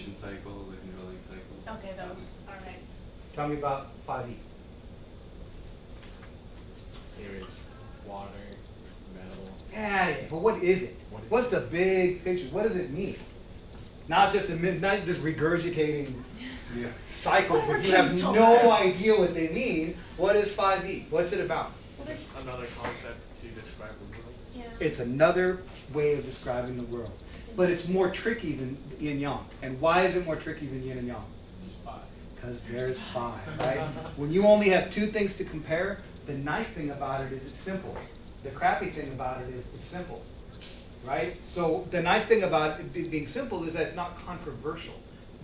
Emission cycle, the controlling cycle. Okay, those. All right. Tell me about 5E. There is water, metal. Yeah, but what is it? What's the big picture? What does it mean? Not just regurgitating cycles. If you have no idea what they mean, what is 5E? What's it about? Another concept to describe the world. Yeah. It's another way of describing the world. But it's more tricky than yin yang. And why is it more tricky than yin and yang? There's 5. Because there's 5, right? When you only have 2 things to compare, the nice thing about it is it's simple. The crappy thing about it is it's simple, right? So the nice thing about it being simple is that it's not controversial.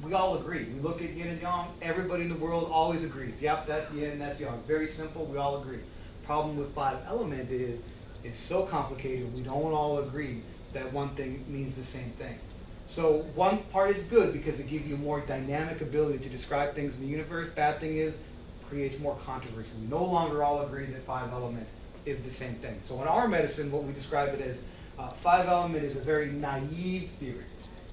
We all agree. We look at yin and yang, everybody in the world always agrees. Yep, that's yin, that's yang. Very simple, we all agree. Problem with 5 element is it's so complicated, we don't all agree that one thing means the same thing. So one part is good because it gives you more dynamic ability to describe things in the universe. Bad thing is creates more controversy. We no longer all agree that 5 element is the same thing. So in our medicine, what we describe it as 5 element is a very naive theory.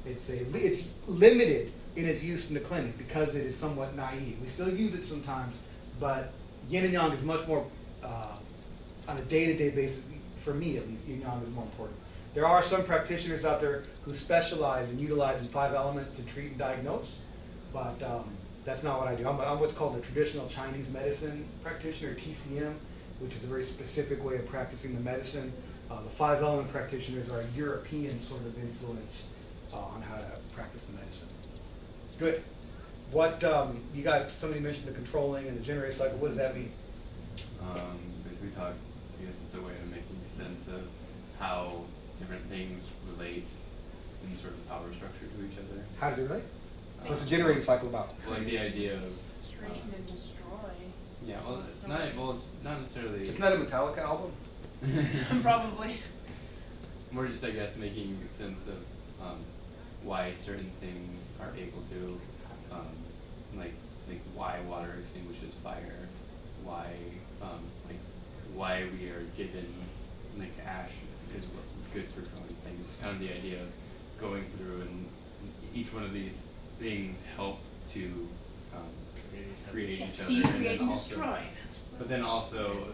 It's limited in its use in the clinic because it is somewhat naive. We still use it sometimes, but yin and yang is much more on a day-to-day basis. For me, at least, yin and yang is more important. There are some practitioners out there who specialize in utilizing 5 elements to treat and diagnose, but that's not what I do. I'm what's called a traditional Chinese medicine practitioner, TCM, which is a very specific way of practicing the medicine. The 5 element practitioners are a European sort of influence on how to practice the medicine. Good. What you guys? Somebody mentioned the controlling and the generator cycle. What does that mean? Basically, I guess it's a way of making sense of how different things relate in sort of power structure to each other. How does it relate? What's the generating cycle about? Like the idea of Create and destroy. yeah, well, it's not necessarily. It's not a Metallica album. Probably. More just, I guess, making sense of why certain things are able to, like why water extinguishes fire, why we are given like ash is good for growing things. Just kind of the idea of going through and each one of these things help to create each See, other. create and also, destroy. but then also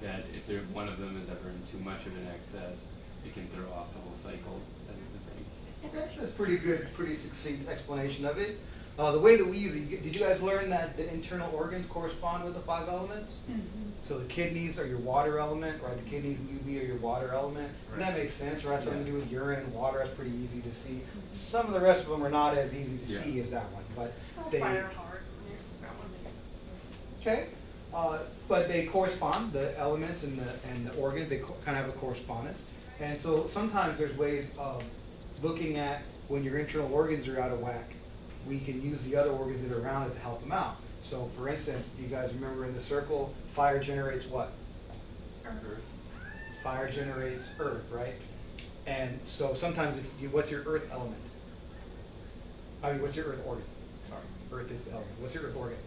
that if one of them is ever in too much of an excess, it can throw off the whole cycle. That is the thing. Okay, that's pretty good, pretty succinct explanation of it. The way that we use it, did you guys learn that the internal organs correspond with the 5 elements? Mm-hmm. So the kidneys are your water element, right? The kidneys and UV are your water element. And that makes sense, right? Something to do with urine and water, that's pretty easy to see. Some of the rest of them are not as easy to see as that one, but they... Fire, heart. That one makes sense. Okay, but they correspond, the elements and the organs, they kind of have a correspondence. And so sometimes there's ways of looking at when your internal organs are out of whack, we can use the other organs that are around it to help them out. So for instance, do you guys remember in the circle, fire generates what? Earth. Fire generates earth, right? And so sometimes what's your earth element? I mean, what's your earth organ? Sorry, earth is the element. What's your earth organ?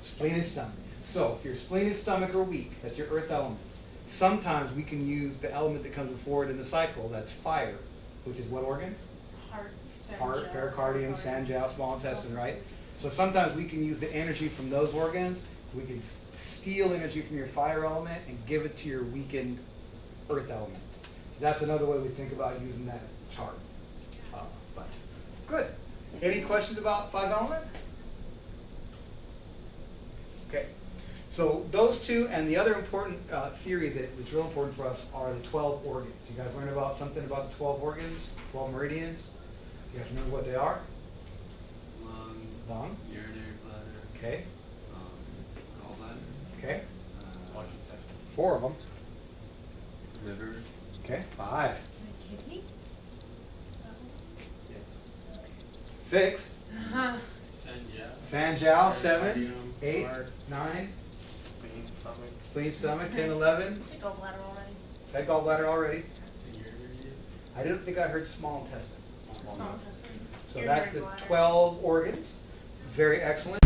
Spleen and stomach. So if your spleen and stomach are weak, that's your earth element. Sometimes we can use the element that comes before it in the cycle, that's fire, which is what organ? Heart, pericardium, sand-jow, small intestine, right? So sometimes we can use the energy from those organs. We can steal energy from your fire element and give it to your weakened earth element. So that's another way we think about using that chart. But good. Any questions about 5 element? Okay. So those two and the other important theory that's real important for us are the 12 organs. You guys learned about something about the 12 organs, 12 meridians? You guys remember what they are? Lung. Urinary bladder. Okay. Gallbladder. Okay. Large intestine. 4 of them. Liver. Okay. 5. Kidney? 6. Sand-jow. 7. 8. 9. Spleen, stomach. Spleen, stomach. 10, 11. Say gallbladder already. Said gallbladder already. So urinary. I didn't think I heard small intestine. Small intestine. So Urinary that's the bladder. 12 organs. Very excellent.